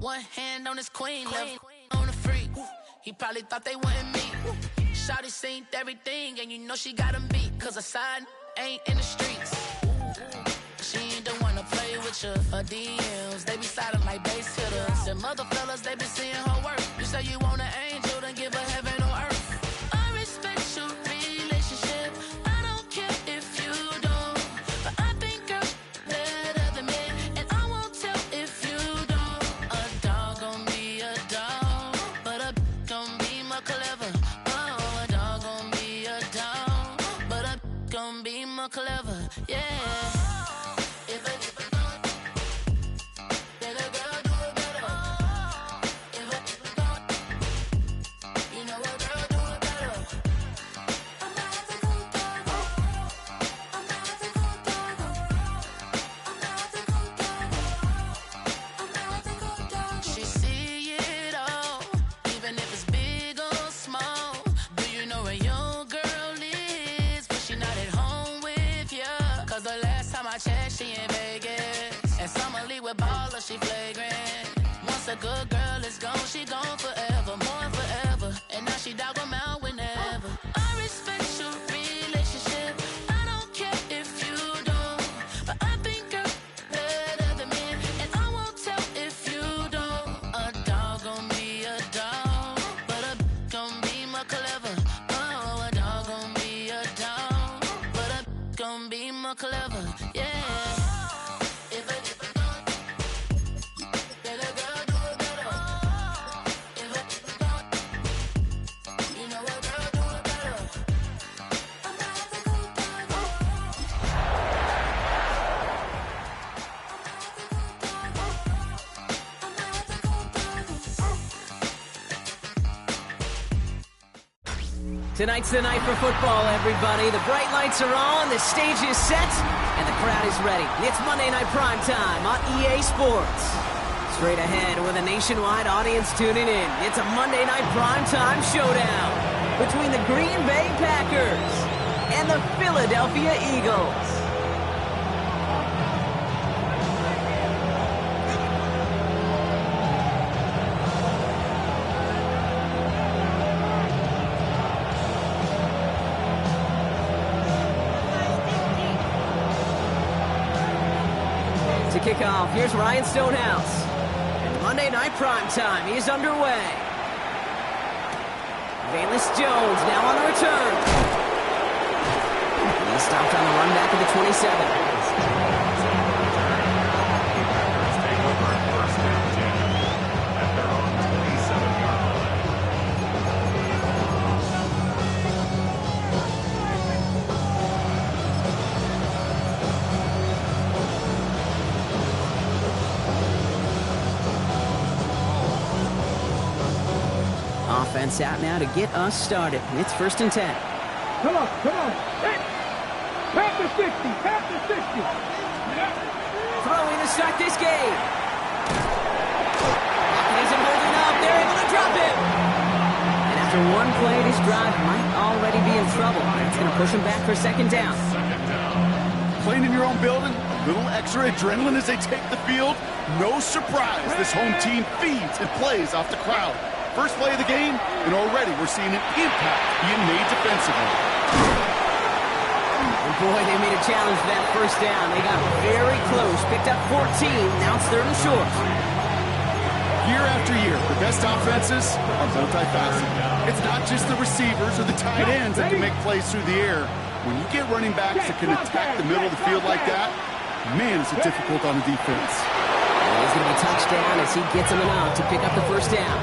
One hand on his queen, left on the freak. He probably thought they wanted me. Shawty seen everything, and you know she got him beat. Cause her side ain't in the streets. She ain't the one to play with you. Her DMs, they be silent like bass hitters. Them other fellas, they be seeing her work. You say you want an angel, then give her heaven on earth. I respect your relationship. I don't care if you don't. But I think girl better than me. And I won't tell if you don't. A dog gon' be a dog, but a gon' be more clever. Oh, a dog gon' be a dog, but a gon' be more clever. Yeah. She in Vegas, and Summer Lee with baller, she flagrant. Once a good girl is gone, she gone forever, more forever. And now she dog 'em out whenever. I respect your relationship. I don't care if you don't, but I think girl better than me, and I won't tell if you don't. A dog gon' be a dog, but a gon' be more clever. Oh, a dog gon' be a dog, but a gon' be more clever. Yeah. Tonight's the night for football, everybody. The bright lights are on, the stage is set, and the crowd is ready. It's Monday Night Prime Time on EA Sports. Straight ahead with a nationwide audience tuning in, it's a Monday Night Prime Time showdown between the Green Bay Packers and the Philadelphia Eagles. Kickoff. Here's Ryan Stonehouse. And Monday Night Prime Time is underway. Velus Jones now on the return. He stopped on the run back of the 27. Offense out now to get us started. It's 1st and 10. Come on. Hey. Tap the 60. Throwing to start this game. He isn't holding up. They're able to drop him. And after one play, this drive might already be in trouble. It's going to push him back for 2nd down. Playing in your own building, a little extra adrenaline as they take the field. No surprise, this home team feeds and plays off the crowd. First play of the game, and already we're seeing an impact being made defensively. And boy, they made a challenge for that 1st down. They got very close, picked up 14, now it's 3rd and short. Year after year, the best offenses are multifaceted. It's not just the receivers or the tight ends that can make plays through the air. When you get running backs that can attack the middle of the field like that, man, is it difficult on the defense. And he's going to be touchdown as he gets him enough to pick up the 1st down.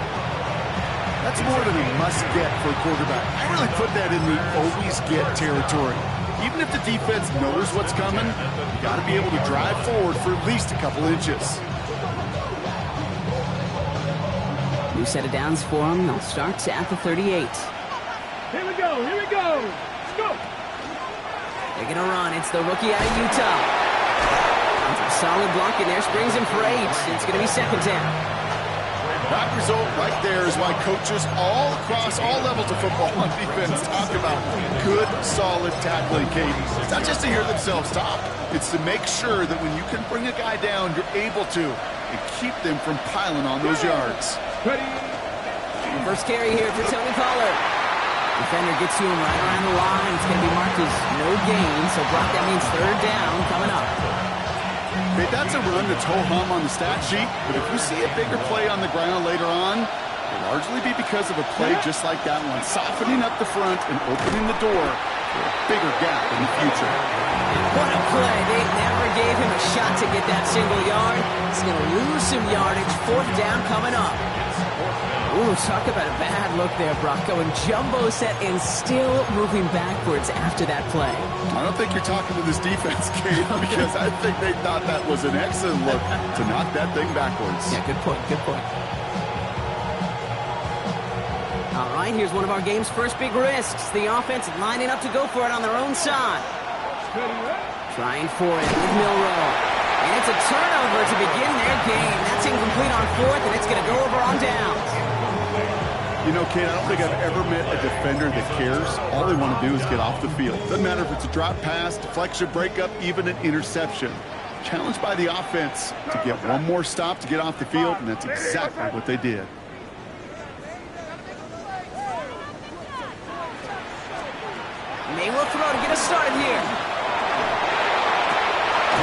That's more than a must-get for a quarterback. I really put that in the always-get territory. Even if the defense knows what's coming, you got to be able to drive forward for at least a couple inches. New set of downs for him. They'll start at the 38. Here we go. Let's go. They're going to run. It's the rookie out of Utah. It's a solid block in there. Springs him for 8. It's going to be 2nd down. That result right there is why coaches all across all levels of football on defense talk about good, solid tackling, Kate. It's not just to hear themselves talk. It's to make sure that when you can bring a guy down, you're able to and keep them from piling on those yards. First carry here for Tony Pollard. Defender gets to him right around the line. It's going to be marked as no gain, so Brock, that means third down coming up. Okay, that's a run that's ho-hum on the stat sheet, but if you see a bigger play on the ground later on, it'll largely be because of a play just like that one, softening up the front and opening the door for a bigger gap in the future. What a play. They never gave him a shot to get that single yard. He's going to lose some yardage. Fourth down coming up. Ooh, talk about a bad look there, Brock. Going jumbo set and still moving backwards after that play. I don't think you're talking to this defense, Kate, because I think they thought that was an excellent look to knock that thing backwards. Yeah, good point, good point. All right, here's one of our game's first big risks. The offense lining up to go for it on their own side. Trying for it with Milroe. And it's a turnover to begin their game. That's incomplete on fourth, and it's going to go over on downs. You know, Kate, I don't think I've ever met a defender that cares. All they want to do is get off the field. Doesn't matter if it's a drop pass, deflection, breakup, even an interception. Challenged by the offense to get one more stop to get off the field, and that's exactly what they did. May will throw to get us started here.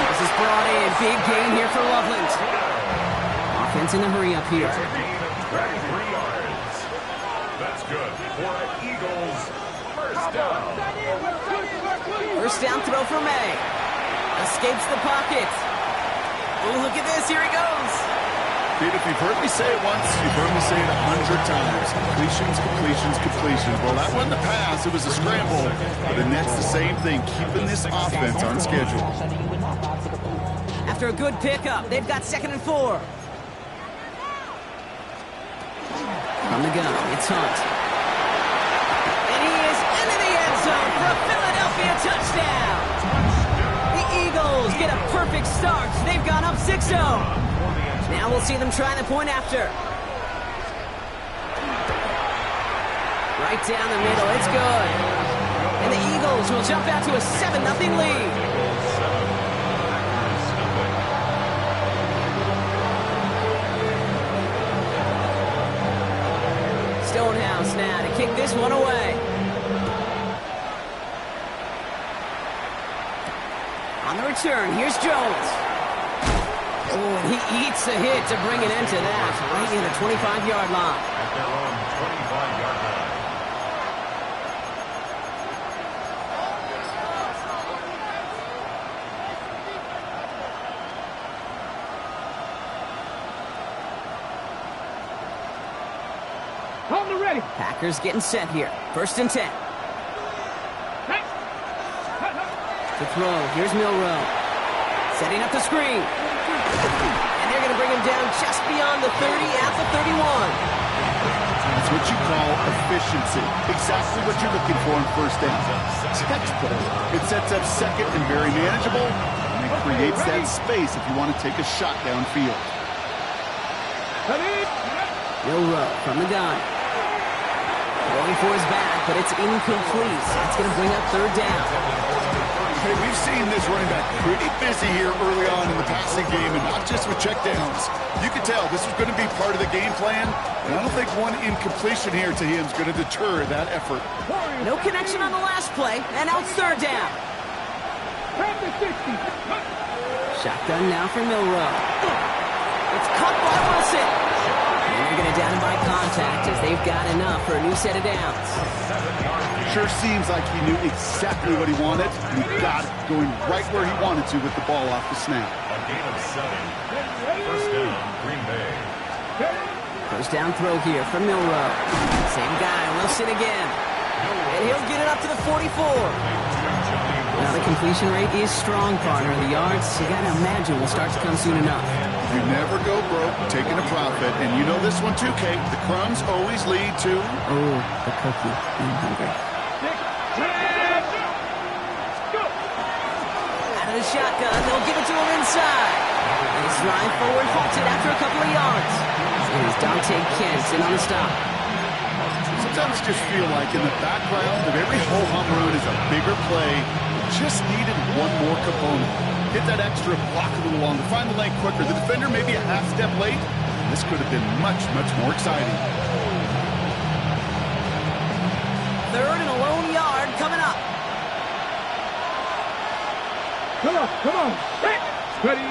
This is brought in. Big gain here for Loveland. Offense in a hurry up here. That's good for Eagles. First down. First down throw for May. Escapes the pocket. Oh, look at this. Here he goes. Dude, if you've heard me say it once, you've heard me say it 100 times. Completions, completions, completions. Well, that wasn't a pass. It was a scramble. But the Nets, the same thing, keeping this offense on schedule. After a good pickup, they've got 2nd and 4. On the gun, it's Hunt. And he is into the end zone for a Philadelphia touchdown. The Eagles get a perfect start. They've gone up 6-0. Now we'll see them try the point after. Right down the middle, it's good. And the Eagles will jump out to a 7-0 lead. Stonehouse now to kick this one away. On the return, here's Jones. Oh, and he eats a hit to bring an end to that. Right in the 25-yard line. At their own 25-yard line. On the ready. Packers getting set here. 1st and 10. To throw, here's Milroe. Setting up the screen. And they're going to bring him down just beyond the 30 at the 31. That's what you call efficiency. Exactly what you're looking for on first down. Textbook. It sets up second and very manageable, and it creates that space if you want to take a shot downfield. Milroe from the gun. Going for his back, but it's incomplete. That's going to bring up 3rd down. Hey, we've seen this running back pretty busy here early on in the passing game, and not just with checkdowns. You can tell this was going to be part of the game plan, and I don't think one incompletion here to him is going to deter that effort. No connection on the last play, and now it's 3rd down. Shotgun now for Milroe. It's caught by Wilson. And they're going to down him by contact as they've got enough for a new set of downs. Sure seems like he knew exactly what he wanted. He got it going right where he wanted to with the ball off the snap. A gain of 7. First down, Green Bay. First down throw here from Milroe. Same guy, Wilson again. And he'll get it up to the 44. Now the completion rate is strong, partner. The yards, you got to imagine, will start to come soon enough. You never go broke taking a profit, and you know this one too, Kate. The crumbs always lead to... Oh, the cookie. I'm hungry. Out of the shotgun, they'll give it to him inside. And his drive forward halted after a couple of yards. And it's Dante Kent in on the stop. Sometimes just feel like in the background of every ho-hum run is a bigger play. Just needed one more component. Hit that extra, block a little longer, find the lane quicker. The defender maybe a half step late. This could have been much, much more exciting. Third and a lone yard coming up. Come on. Ready.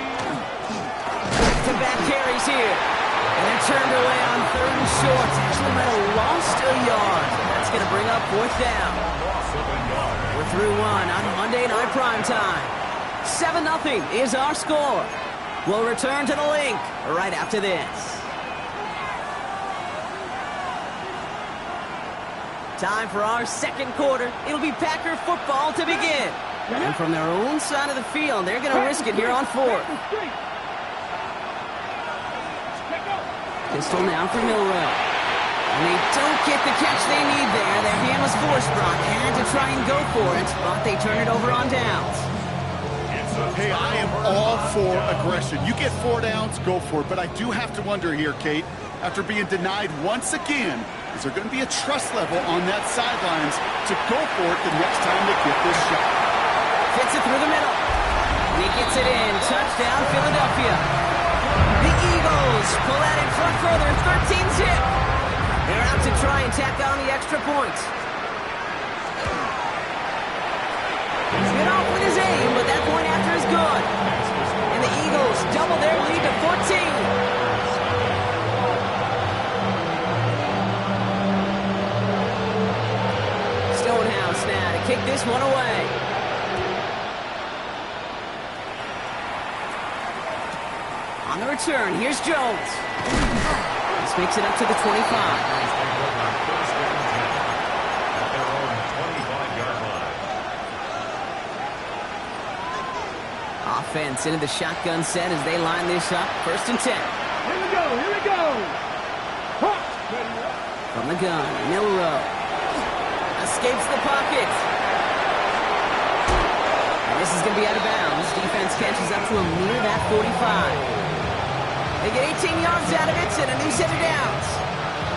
Back-to-back carries here. And they're turned away on third and short. Actually might have lost a yard. That's going to bring up fourth down. We're through one on Monday Night Primetime. 7-0 is our score. We'll return to the link right after this. Time for our second quarter. It'll be Packer football to begin. And from their own side of the field, they're going to risk it here on fourth. Pistol now for Milroe. And they don't get the catch they need there. Their hand was forced, Brock. Had to try and go for it, but they turn it over on downs. Hey, I am all for aggression. You get 4 downs, go for it. But I do have to wonder here, Kate, after being denied once again, is there going to be a trust level on that sidelines to go for it the next time they get this shot? Fits it through the middle. And he gets it in. Touchdown, Philadelphia. The Eagles pull out in front for their 13-zip. They're out to try and tack on the extra points. Get off with his aim, but that point after is good. And the Eagles double their lead to 14. Stonehouse now to kick this one away. On the return, here's Jones. This makes it up to the 25. Offense into the shotgun set as they line this up. First and 10. Here we go. From the gun, Milroe. Escapes the pocket. And this is going to be out of bounds. Defense catches up to him near that 45. They get 18 yards out of it and a new set of downs.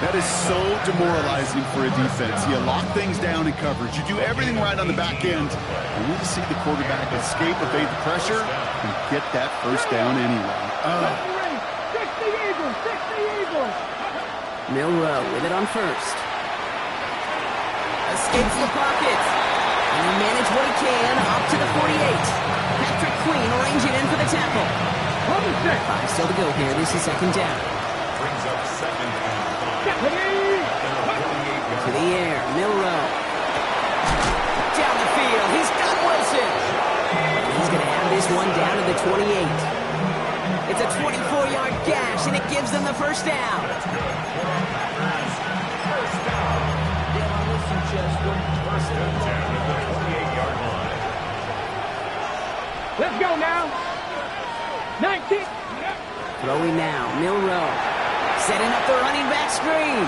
That is so demoralizing for a defense. You lock things down in coverage. You do everything right on the back end. You need to see the quarterback escape, evade the pressure, and get that first down anyway. Fix the Eagles. Milroe with it on first. Escapes the pocket. And he managed what he can up to the 48. Patrick Queen arranging in for the tackle. 5 still to go here. This is second down. Brings up second and 5. To the air, Milroe. Down the field, he's got Wilson. He's going to have this one down to the 28. It's a 24-yard gash, and it gives them the first down. First and 10 at the 28-yard line. Let's go now. 19. Throwing now, Milroe. Setting up the running back screen.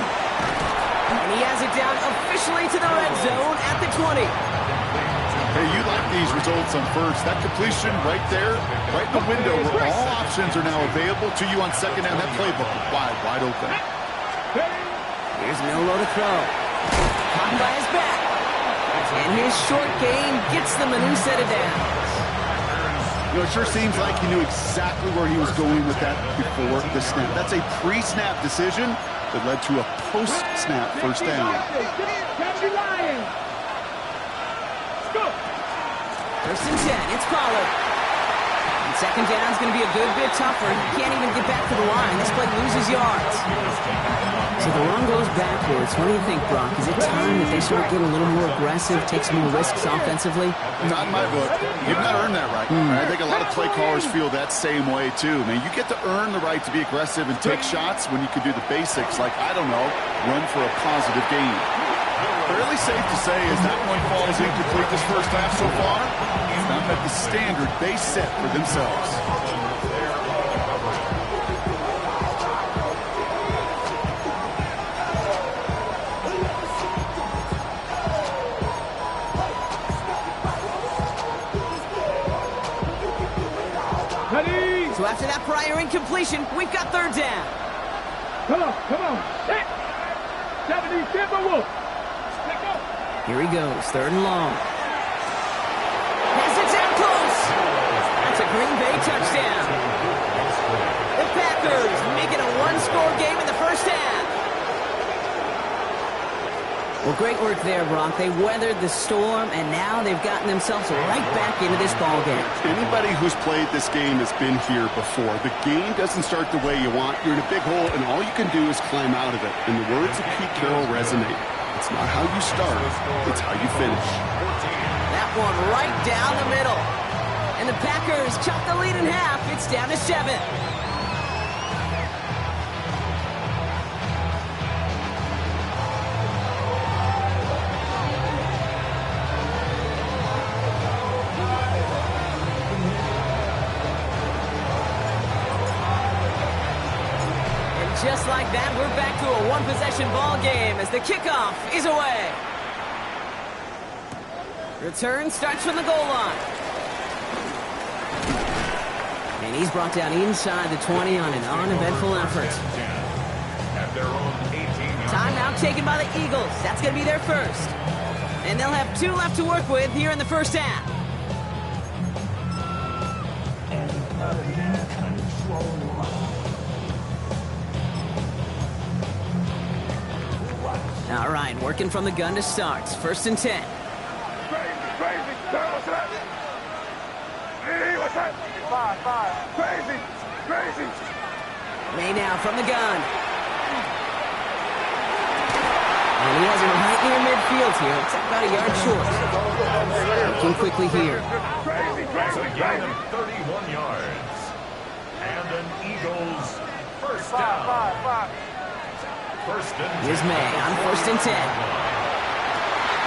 And he has it down officially to the red zone at the 20. Hey, you like these results on first. That completion right there, right in the window where all options are now available to you on second down. That playbook is wide open. Here's Milroe to throw. Caught by his back. And his short game gets them a new set of downs. You know, it sure seems like he knew exactly where he was going with that before the snap. That's a pre-snap decision that led to a post-snap first down. First and 10, it's Pollard. And second down is going to be a good bit tougher. He can't even get back to the line. This play loses yards. So the run goes backwards. What do you think, Brock? Is it time that they start getting a little more aggressive, take some more risks offensively? Not in my book. You've not earned that right. I think a lot of play callers feel that same way, too. Man, you get to earn the right to be aggressive and take shots when you can do the basics, like, I don't know, run for a positive gain. Fairly safe to say as that one falls incomplete this first half so far, it's not met the standard they set for themselves. So after that prior incompletion, we've got third down. Come on. Hit. 70 Timberwolves. Here he goes, 3rd and long. Has it down close. That's a Green Bay touchdown. The Packers make it a one-score game in the first half. Well, great work there, Brock. They weathered the storm, and now they've gotten themselves right back into this ball game. Anybody who's played this game has been here before. The game doesn't start the way you want. You're in a big hole, and all you can do is climb out of it. And the words of Pete Carroll resonate. It's not how you start, it's how you finish. That one right down the middle. And the Packers chop the lead in half. It's down to 7. Just like that, we're back to a one-possession ball game as the kickoff is away. Return starts from the goal line. And he's brought down inside the 20 on an uneventful effort. Timeout taken by the Eagles. That's going to be their first. And they'll have 2 left to work with here in the first half. All right, working from the gun to start. 1st and 10. May now from the gun. And he has him right near midfield here. It's about a yard short. Looking quickly here. That's a gain of 31 yards. And an Eagles first down. Here's May on 1st and 10.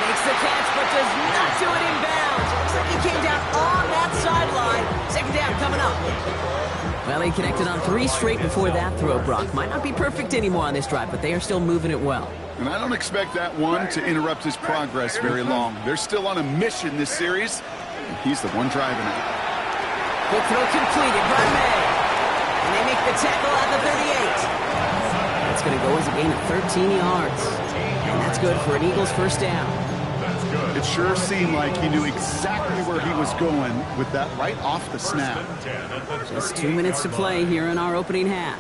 Makes the catch, but does not do it in bounds. Looks like he came down on that sideline. 2nd down coming up. Well, he connected on 3 straight before that throw, Brock. Might not be perfect anymore on this drive, but they are still moving it well. And I don't expect that one to interrupt his progress very long. They're still on a mission this series, and he's the one driving it. Quick throw completed by May. And they make the tackle at the 38. It's going to go as a gain of 13 yards. And that's good for an Eagles first down. It sure seemed like he knew exactly where he was going with that right off the snap. Just 2 minutes to play here in our opening half.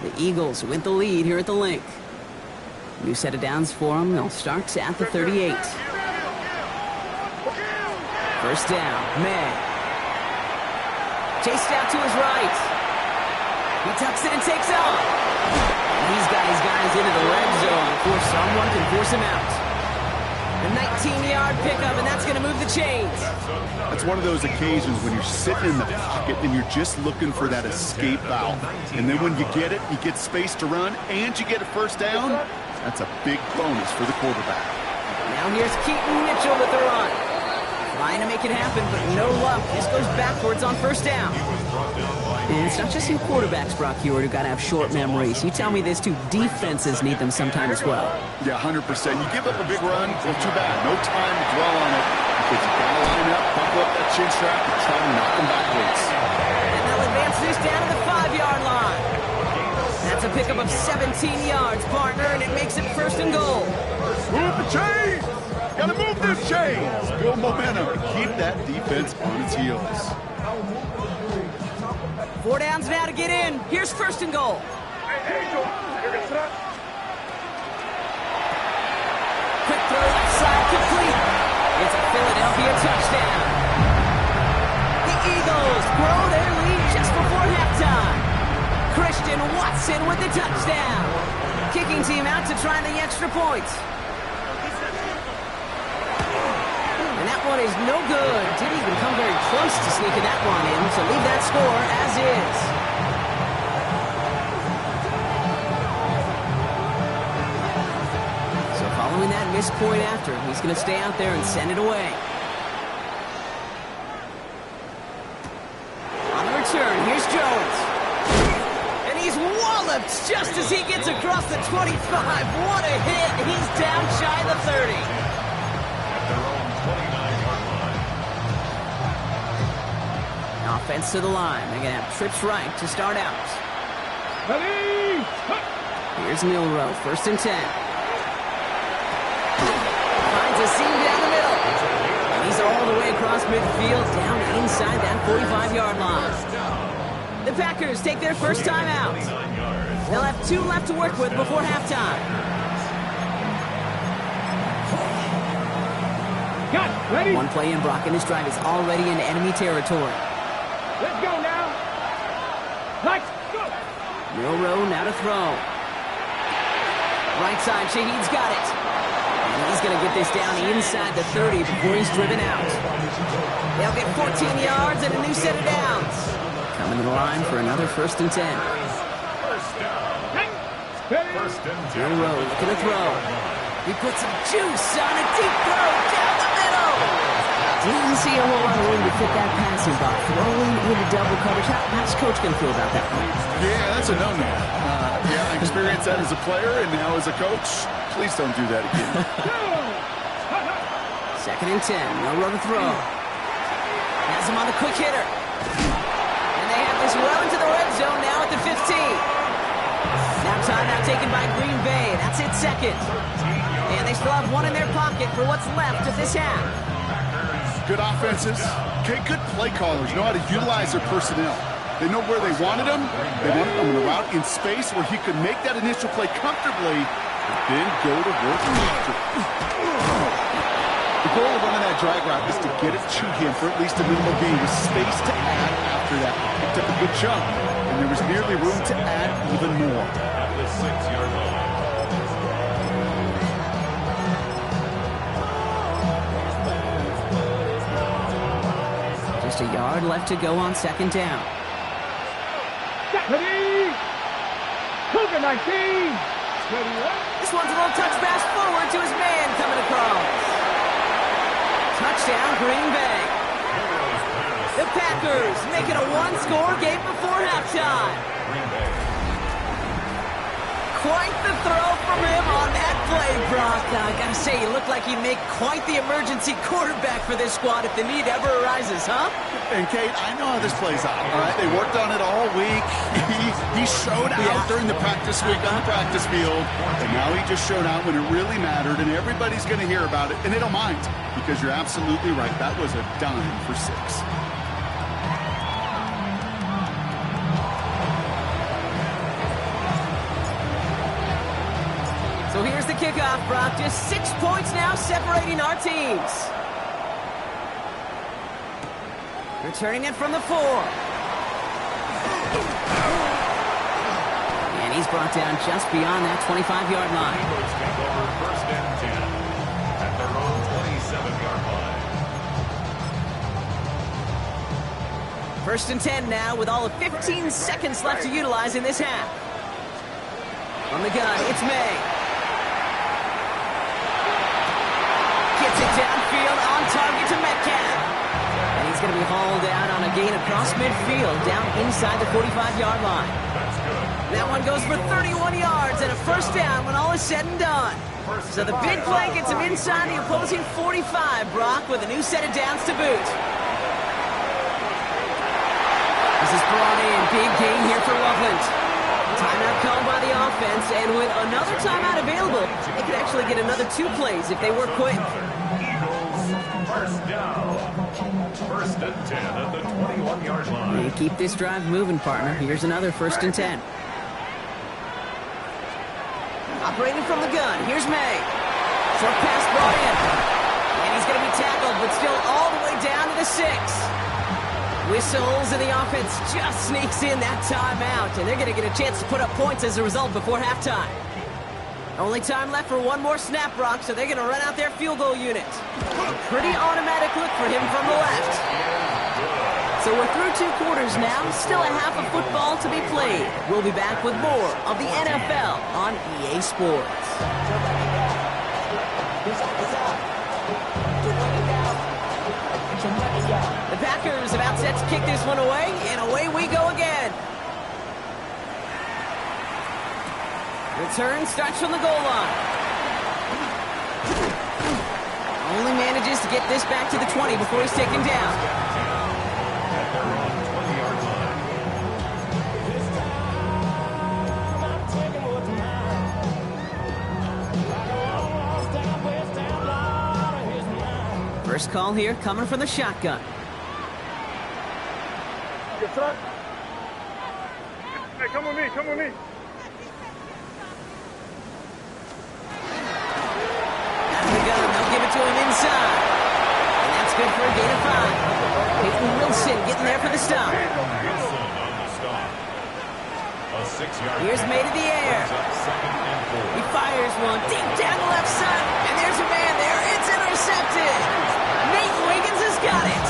The Eagles with the lead here at the Link. New set of downs for them. They'll start at the 38. First down, May. Chased out to his right. He tucks it and takes off. He's got his guys into the red zone before someone can force him out. A 19-yard pickup, and that's going to move the chains. That's one of those occasions when you're sitting in the pocket and you're just looking for that escape valve. And then when you get it, you get space to run, and you get a first down. That's a big bonus for the quarterback. Now here's Keaton Mitchell with the run. Trying to make it happen, but no luck. This goes backwards on first down. And it's not just you quarterbacks, Brock Huard, who got to have short memories. You tell me this too, defenses need them sometime as well. Yeah, 100%. You give up a big run, well, too bad. No time to dwell on it. Because you got to line up, buckle up that chin strap, and try to knock them backwards. And they'll advance this down to the 5-yard line. That's a pickup of 17 yards, partner, and it makes it first and goal. Move the chains! Gotta move them chains! Build momentum and keep that defense on its heels. 4 downs now to get in. Here's first and goal. Quick throw left side complete. It's a Philadelphia touchdown. The Eagles grow their lead just before halftime. Christian Watson with the touchdown. Kicking team out to try the extra point. And that one is no good. Didn't even come very close to sneaking that one in, so leave that score as is. So following that missed point after, he's going to stay out there and send it away. On the return, here's Jones. And he's walloped just as he gets across the 25. What a hit. He's down shy of the 30. Offense to the line. They're going to have trips right to start out. Ready? Here's Milroe, 1st and 10. Finds a seam down the middle. And he's all the way across midfield, down inside that 45-yard line. The Packers take their first time out. They'll have 2 left to work with before halftime. Got ready. One play in, Brock, and his drive is already in enemy territory. Let's go now. Let's go. Milroe now to throw. Right side, Shaheed's got it. And he's going to get this down inside the 30 before he's driven out. They'll get 14 yards and a new set of downs. Coming to the line for another 1st and 10. Milroe looking to throw. He puts some juice on a deep throw down the middle. Didn't see a whole lot of room to fit that passing ball. Throwing into double coverage. How's Coach going to feel about that one? Yeah, that's a no-no. I experienced that as a player and now as a coach. Please don't do that again. 2nd and 10. Milroe to throw. Has him on the quick hitter. And they have this well into the red zone now at the 15. Now timeout taken by Green Bay. That's it, 2nd. And they still have 1 in their pocket for what's left of this half. Good offenses. Okay, good play callers know how to utilize their personnel. They know where they wanted him. They wanted him in a route in space where he could make that initial play comfortably and then go to work after. The goal of running that drag route is to get it to him for at least a minimal gain with space to add after that. He picked up a good chunk, and there was nearly room to add even more. At the 6-yard line. Just a yard left to go on 2nd down. Ready. Cougar 19. Ready. This one's a little touch pass forward to his man coming across. Touchdown, Green Bay. The Packers make it a 1-score game before halftime. Quite the throw from him on that play, Brock. I gotta say, he looked like he'd make quite the emergency quarterback for this squad if the need ever arises, huh? And Kate, I know how this plays out, all right? They worked on it all week. He showed out during the practice week on the practice field, and now he just showed out when it really mattered, and everybody's going to hear about it, and they don't mind, because you're absolutely right. That was a dime for 6. So here's the kickoff, Brock. Just 6 points now separating our teams. Returning it from the 4. And he's brought down just beyond that 25-yard line. Eagles take over 1st and 10 at their own 27-yard line. 1st and 10 now with all of 15 seconds left to utilize in this half. On the gun, it's May. Gets it downfield on target to Metcalf. And he's going to be hauled down on a gain across midfield, down inside the 45-yard line. That one goes for 31 yards and a 1st down when all is said and done. So the big play gets him inside the opposing 45, Brock, with a new set of downs to boot. This is brought in. Big gain here for Loveland. Timeout called by the offense, and with another timeout available, they could actually get another 2 plays if they work quick. Eagles, 1st down. 1st and 10 at the 21-yard line. And keep this drive moving, partner. Here's another 1st and 10. Operating from the gun, here's May. Short pass brought in. And he's going to be tackled, but still all the way down to the 6. Whistles, and the offense just sneaks in that timeout, and they're going to get a chance to put up points as a result before halftime. Only time left for one more snap, Brock, so they're going to run out their field goal unit. A pretty automatic look for him from the left. So we're through 2 quarters now, still a half of football to be played. We'll be back with more of the NFL on EA Sports. The Packers about set to kick this one away, and away we go again. Return starts from the goal line. Only manages to get this back to the 20 before he's taken down. First call here coming from the shotgun. Yes, sir. Hey, come with me, come with me. Out of the gun, they'll give it to him inside. And that's good for a gain of 5. Peyton Wilson getting there for the stop. Wilson on the stop. A 6-yard. Here's made in the air. Second and 4. He fires one deep down the left side. And there's a man there. It's intercepted. Nate Wiggins has got it.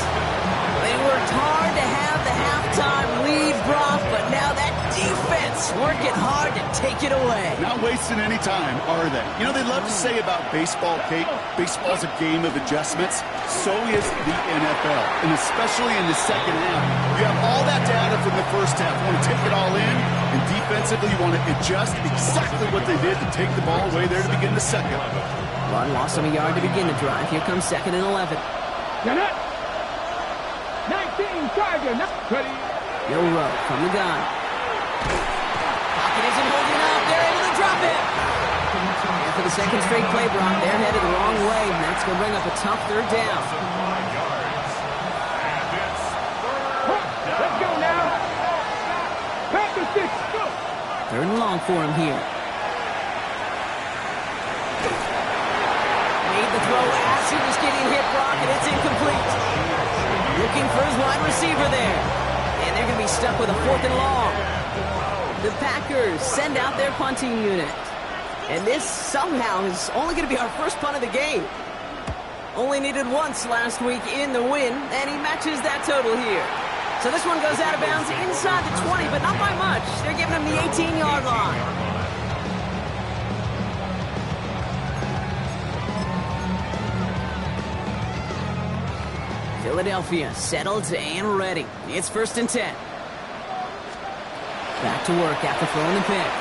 They worked hard to have the halftime lead, Brock, but now that defense working hard to take it away. Not wasting any time, are they? You know, they love to say about baseball, Kate, baseball's a game of adjustments. So is the NFL, and especially in the second half. You have all that data from the first half. You want to take it all in, and defensively you want to adjust exactly what they did to take the ball away there to begin the second. Run lost him a yard to begin the drive. Here comes 2nd and 11. 19 Tiger. Milroe from the gun. Pocket isn't holding up. They're able to drop it. And for the second straight play, Brock, they're headed the wrong way, and that's going to bring up a tough 3rd down. 5 yards. And it's Let's go now. Pack the 6. Go. 3rd and long for him here. Made the throw as he was getting hit, Brock, and it's incomplete. Looking for his wide receiver there. And they're going to be stuck with a 4th and long. The Packers send out their punting unit. And this somehow is only going to be our first punt of the game. Only needed once last week in the win, and he matches that total here. So this one goes out of bounds inside the 20, but not by much. They're giving him the 18-yard line. Philadelphia settled and ready. It's 1st and 10. Back to work after throwing the pick.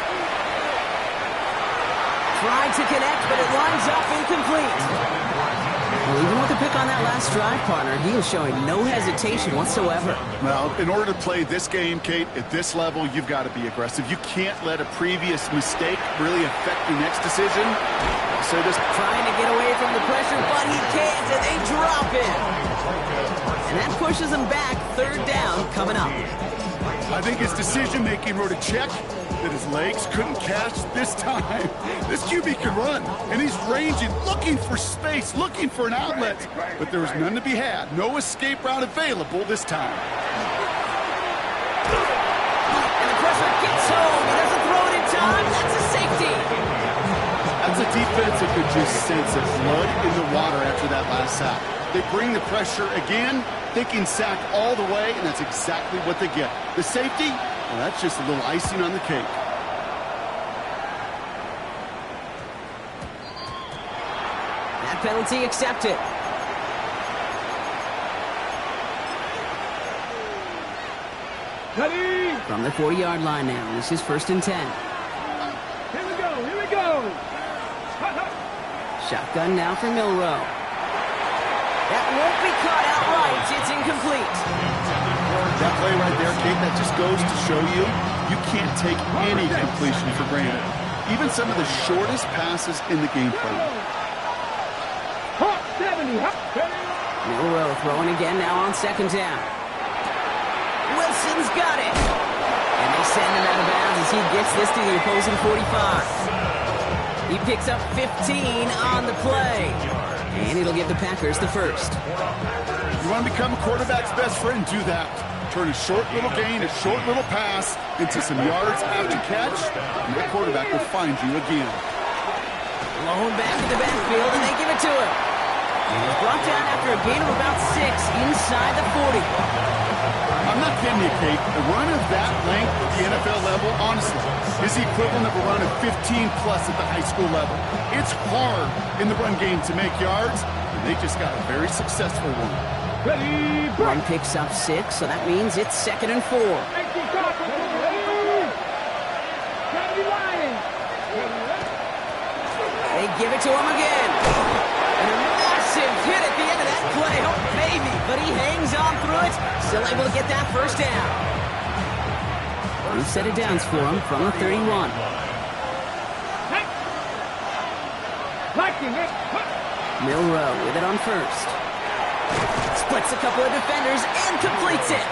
Tried to connect, but it lines up incomplete. Well, even with the pick on that last drive, partner, he was showing no hesitation whatsoever. Well, in order to play this game, Kate, at this level, you've got to be aggressive. You can't let a previous mistake really affect your next decision. So just trying to get away from the pressure, but he can't, and they drop it. And that pushes him back. 3rd down coming up. I think his decision-making wrote a check that his legs couldn't catch this time. This QB can run, and he's ranging, looking for space, looking for an outlet. But there was none to be had. No escape route available this time. And the pressure gets home. He doesn't throw it in time. That's a safety. That's a defense that could just sense it. Blood in the water after that last sack. They bring the pressure again, thinking sack all the way, and that's exactly what they get. The safety, well, that's just a little icing on the cake. That penalty accepted. Ready? From the 40-yard line now, this is 1st and 10. Here we go, here we go. Shotgun now for Milroe. That won't be caught outright. It's incomplete. That play right there, Kate, that just goes to show you, you can't take any completion for granted. Even some of the shortest passes in the game plan. Hot 70. Milroe throwing again now on 2nd down. Wilson's got it. And they send him out of bounds as he gets this to the opposing 45. He picks up 15 on the play. And it'll give the Packers the 1st. You want to become a quarterback's best friend? Do that. Turn a short little gain, a short little pass into some yards after catch, and that quarterback will find you again. Blown back to the backfield, and they give it to him. He's brought down after a gain of about 6 inside the 40. I'm not kidding you, Kate. A run of that length at the NFL level, honestly, is the equivalent of a run of 15-plus at the high school level. It's hard in the run game to make yards, and they just got a very successful one. Ready? Run picks up 6, so that means it's 2nd and 4. They give it to him again. And a massive hit at the end of that play. Oh, baby. But he hangs on through it. Still able to get that 1st down. New set of downs for him from the 31. Milroe with it on 1st. Splits a couple of defenders and completes it.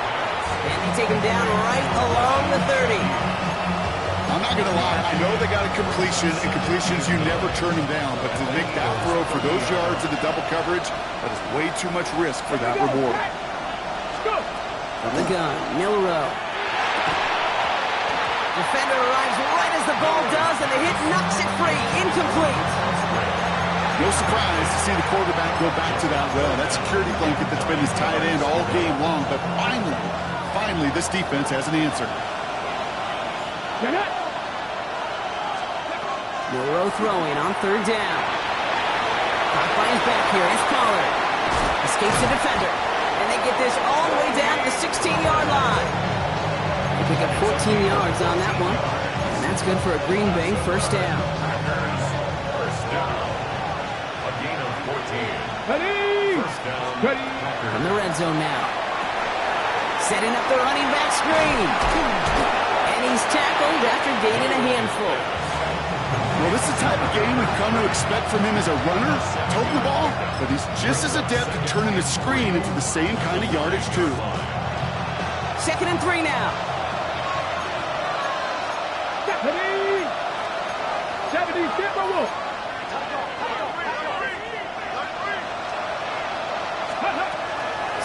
And they take him down right along the 30. I'm not going to lie. I know they got a completion, and completions, you never turn them down. But to make that throw for those yards in the double coverage, that is way too much risk for that reward. From the gun, Milrow. Defender arrives right as the ball does, and the hit knocks it free. Incomplete. No surprise to see the quarterback go back to that well. That security blanket that's been his tight end all game long. But finally, this defense has an answer. Milrow throwing on third down. Caught by his back here is Pollard. Escapes the defender. And they get this all the way down to the 16-yard line. They pick up 14 yards on that one. And that's good for a Green Bay first down. First down. A gain of 14. First down. From the red zone now. Setting up the running back screen. And he's tackled after gaining a handful. Well, this is the type of game we've come to expect from him as a runner, toting the ball, but he's just as adept at turning the screen into the same kind of yardage, too. 2nd and 3 now. 70,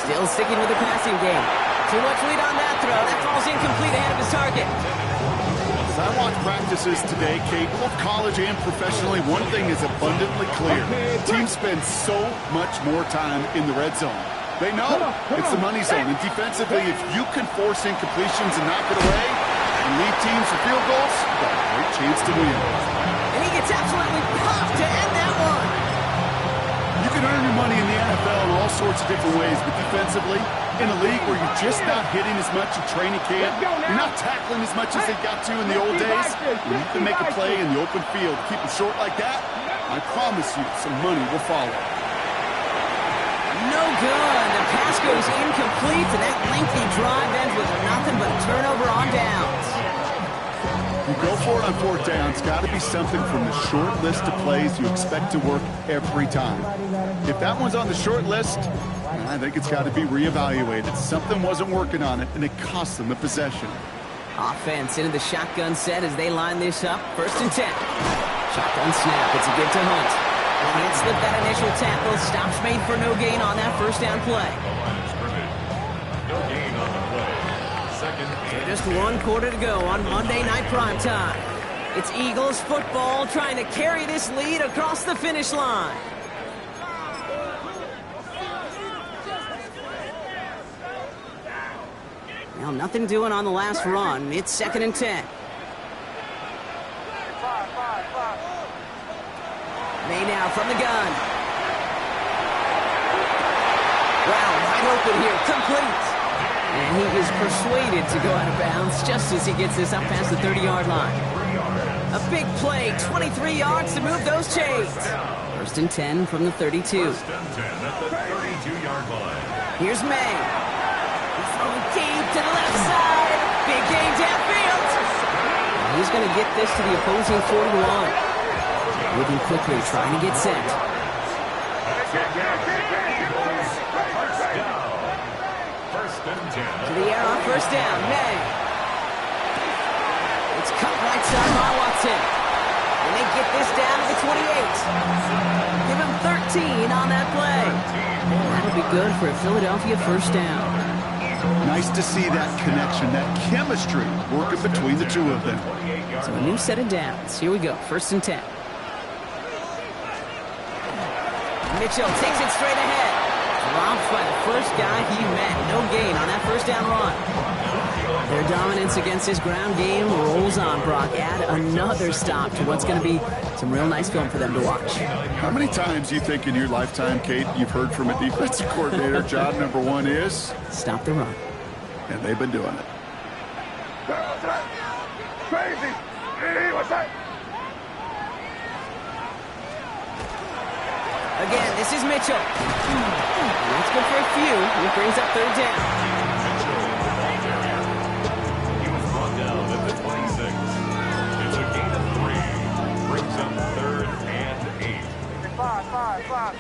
Still sticking with the passing game. Too much lead on that throw. That falls incomplete ahead of his target. As I watch practices today, Kate, both college and professionally, one thing is abundantly clear. Teams spend so much more time in the red zone. They know it's the money zone. And defensively, if you can force incompletions and knock it away and lead teams for field goals, you've got a great chance to win. And he gets absolutely popped to end that one. You can earn your money in the NFL in all sorts of different ways, but defensively, in a league where you're just not hitting as much in training camp, you're not tackling as much as they got to in the old days, when you can make a play in the open field, keep it short like that, I promise you some money will follow. No good. The pass goes incomplete, and that lengthy drive ends with nothing but a turnover on downs. You go for it on 4th down. It's got to be something from the short list of plays you expect to work every time. If that one's on the short list, I think it's got to be reevaluated. Something wasn't working on it, and it cost them a possession. Offense into the shotgun set as they line this up. 1st and 10. Shotgun snap. It's a give to Hunt. Can't slip that initial tackle. Stops made for no gain on that first down play. No gain on the play. Second and Just 1 quarter to go on Monday Night Primetime. It's Eagles football trying to carry this lead across the finish line. Now nothing doing on the last run. It's 2nd and 10. May now from the gun. Wow, wide open here, complete. And he is persuaded to go out of bounds just as he gets this up past the 30-yard line. A big play, 23 yards to move those chains. 1st and 10 from the 32. 1st and 10 at the 32-yard line. Here's May. He's throwing deep to the left side. Big game downfield. And he's going to get this to the opposing 41. Moving quickly, trying to get set. First and 10. To the air on 1st down, May. It's cut right side by Watson. And they get this down to the 28. Give him 13 on that play. That'll be good for a Philadelphia first down. Nice to see that connection, that chemistry working between the two of them. So a new set of downs. Here we go, 1st and 10. Mitchell takes it straight ahead. Dropped by the first guy he met. No gain on that first down run. Their dominance against his ground game rolls on, Brock. Add another stop to what's going to be some real nice film for them to watch. How many times do you think in your lifetime, Kate, you've heard from a defensive coordinator, job number 1 is? Stop the run. And they've been doing it. Crazy. Hey, what's that? Again, this is Mitchell. And that's good for a few. It brings up 3rd down. He was brought down at the 26. It's a gain of 3. Brings up 3rd and 8. 5.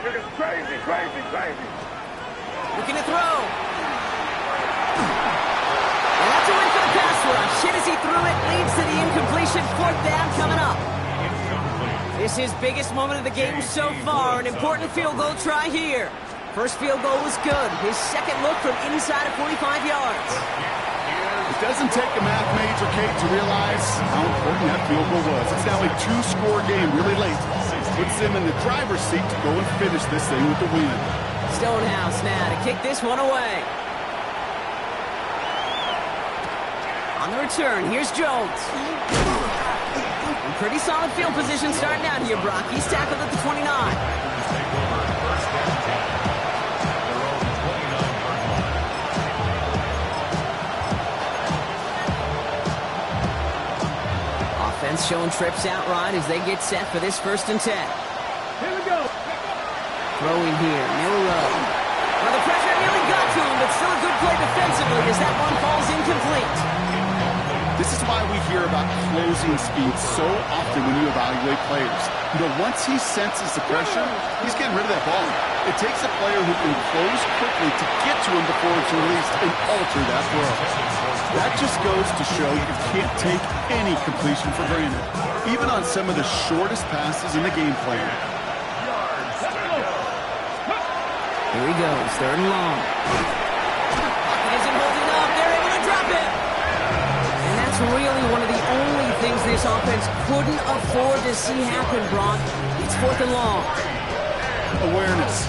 You're crazy. Looking to throw. And that's a win for the pass rush. Hit as he threw it, leads to the incompletion. 4th down coming up. This is biggest moment of the game so far. An important field goal try here. First field goal was good. His second look from inside of 45 yards. It doesn't take a math major, Kate, to realize how important that field goal was. It's now a 2-score game really late. Puts them in the driver's seat to go and finish this thing with the win. Stonehouse now to kick this one away. On the return, here's Jones. In pretty solid field position starting out here, Brock. He's tackled at the 29. Offense showing trips out right as they get set for this 1st and 10. Here we go. Throwing here, Milrow. Well, the pressure nearly got to him, but still a good play defensively as that one falls incomplete. This is why we hear about closing speed so often when you evaluate players. You know, once he senses the pressure, he's getting rid of that ball. It takes a player who can close quickly to get to him before it's released and alter that throw. That just goes to show you can't take any completion for granted, even on some of the shortest passes in the game plan. Here he goes, 3rd and long. He isn't holding up. They're able to drop it. And that's really one of the only things this offense couldn't afford to see happen, Brock. It's 4th and long. Awareness.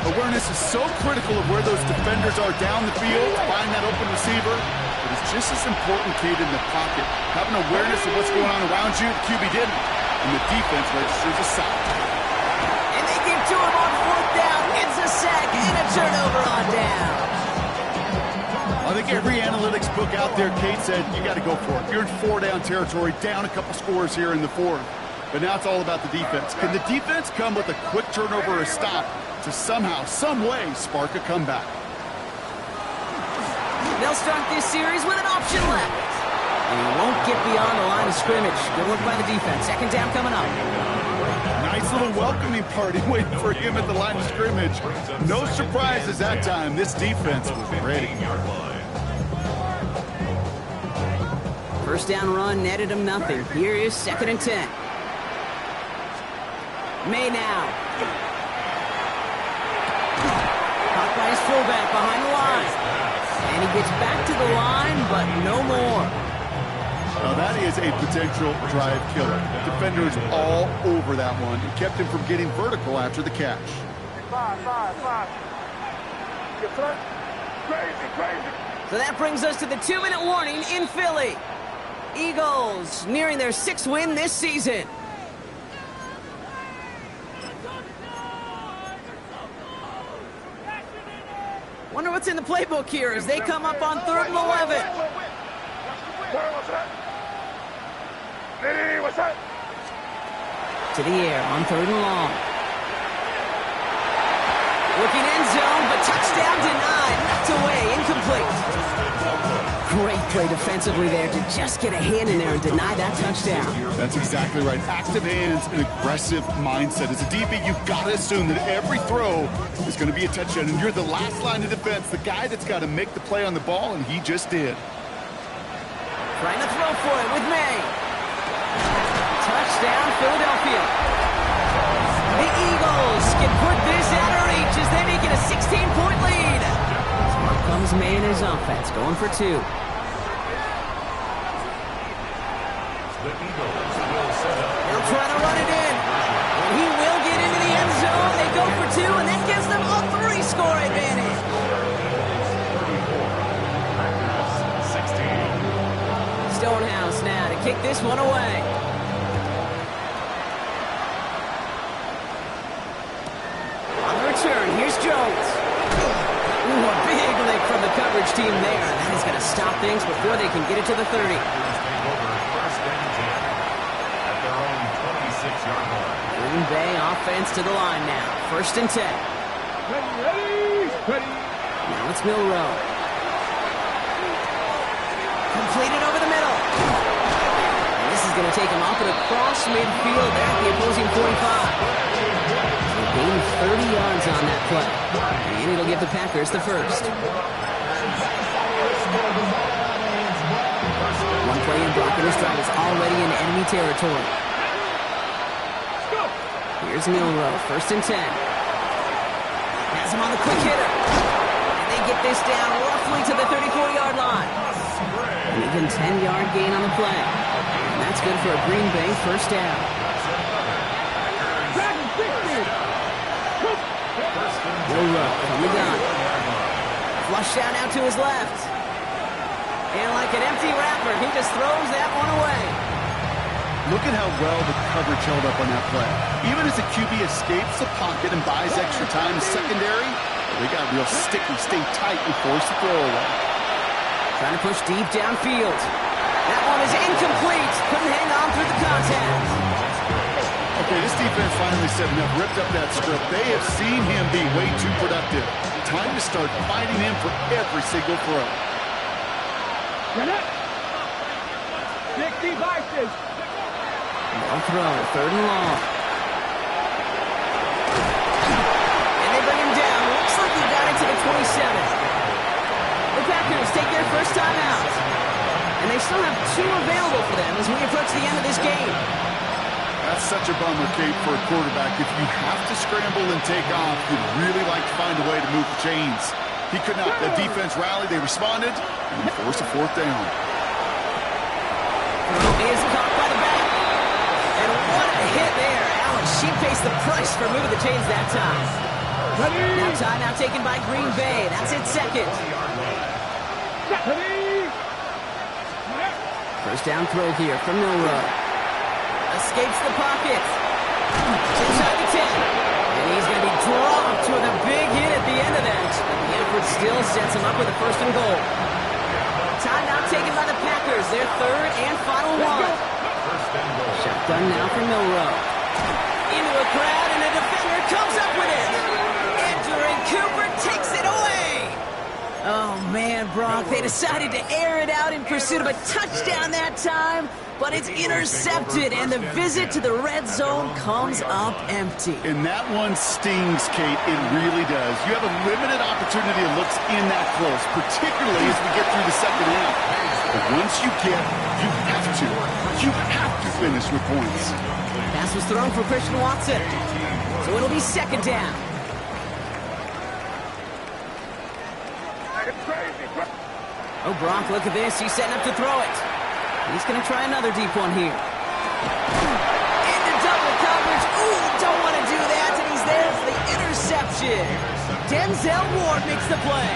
Awareness is so critical of where those defenders are down the field to find that open receiver. But it's just as important, Kate, in the pocket. Having awareness of what's going on around you, the QB didn't. And the defense registers a sack. And they get to him on 4th down. It's a sack and a turnover on down. I think every analytics book out there, Kate, said you got to go for it. You're in 4-down territory, down a couple scores here in the 4th. But now it's all about the defense. Can the defense come with a quick turnover or a stop to somehow, some way, spark a comeback? They'll start this series with an option left. And he won't get beyond the line of scrimmage. Good work by the defense. 2nd down coming up. Nice little welcoming party waiting for him at the line of scrimmage. No surprises that time. This defense was ready. 1st down run netted him nothing. Here is 2nd and 10. May now. Caught by his fullback behind the line. And he gets back to the line, but no more. Now that is a potential drive killer. Defenders all over that one. It kept him from getting vertical after the catch. So that brings us to the 2-minute warning in Philly. Eagles nearing their 6th win this season. Wonder what's in the playbook here as they come up on 3rd and 11. To the air on 3rd and long. Looking end zone, but touchdown denied. Knocked away, incomplete. Great play defensively there to just get a hand in there and deny that touchdown. That's exactly right. Active hands and aggressive mindset. As a DB, you've got to assume that every throw is going to be a touchdown, and you're the last line of defense, the guy that's got to make the play on the ball, and he just did. Trying to throw for it with May. Touchdown, Philadelphia. The Eagles can put this out of reach as they make it a 16-point lead. Here comes May and his offense, going for 2. They'll try to run it in. And he will get into the end zone. They go for 2, and that gives them a 3-score advantage. Stonehouse now to kick this one away. On the return, here's Jones. Ooh, a big lick from the coverage team there. That is going to stop things before they can get it to the 30. Green Bay offense to the line now. 1st and 10. Ready. Now it's Milrow. Completed over the middle. And this is going to take him off and across midfield there at the opposing 45. So gain 30 yards on that play. And it'll give the Packers the first. One play in Brock and his drive is already in enemy territory. Here's Milroe, 1st and 10. Has him on the quick hitter. And they get this down roughly to the 34-yard line. An even 10-yard gain on the play. And that's good for a Green Bay first down. Milroe from the gun. Flushed out now to his left. And like an empty wrapper, he just throws that one away. Look at how well the coverage held up on that play. Even as the QB escapes the pocket and buys extra time in secondary, they got real sticky, stay tight, and force the throw away. Trying to push deep downfield. That one is incomplete. Couldn't hang on through the contact. Okay, this defense finally set enough, ripped up that script. They have seen him be way too productive. Time to start fighting him for every single throw. 60 vices. Ball throw, 3rd and long. And they bring him down. Looks like he got it to the 27. The Packers take their first time out. And they still have 2 available for them as we approach the end of this game. That's such a bummer, Kate, for a quarterback. If you have to scramble and take off, you'd really like to find a way to move the chains. He could not. The defense rallied, they responded, and forced a 4th down. He is caught by the back. And what a hit there. Alex, she pays the price for moving the chains that time. Now timeout taken by Green Bay. That's its 2nd. First down throw here from Milroe. Escapes the pocket. Inside the 10. And he's going to be dropped with a big hit at the end of that. But the effort still sets him up with a 1st and goal. Timeout taken by the Packers. Their 3rd and final one. Shotgun now for Milroe. Into a crowd, and a defender comes up with it. Andrew Cooper takes it away. Oh, man, Brock, they decided to air it out in pursuit of a touchdown that time, but it's intercepted, and the visit to the red zone comes up empty. And that one stings, Kate. It really does. You have a limited opportunity that looks in that close, particularly as we get through the second half. But once you have to finish with points. Pass was thrown for Christian Watson, so it'll be 2nd down. Oh, Brock, look at this. He's setting up to throw it. He's going to try another deep one here. Into double coverage. Ooh, don't want to do that. And he's there for the interception. Denzel Ward makes the play.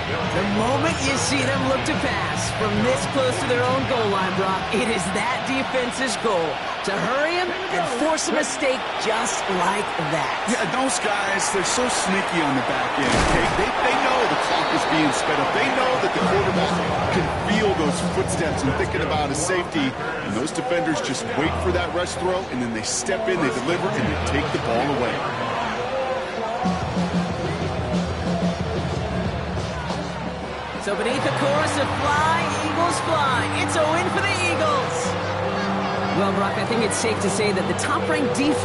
The moment you see them look to pass from this close to their own goal line, Brock, it is that defense's goal to hurry him and force a mistake just like that. Yeah, those guys, they're so sneaky on the back end. Okay? They know the clock is being sped up. They know that the quarterback can feel those footsteps and thinking about his safety. And those defenders just wait for that rush throw, and then they step in, they deliver, and they take the ball away. So beneath the chorus of Fly, Eagles Fly, it's a win for the Eagles. Well, Brock, I think it's safe to say that the top-ranked defense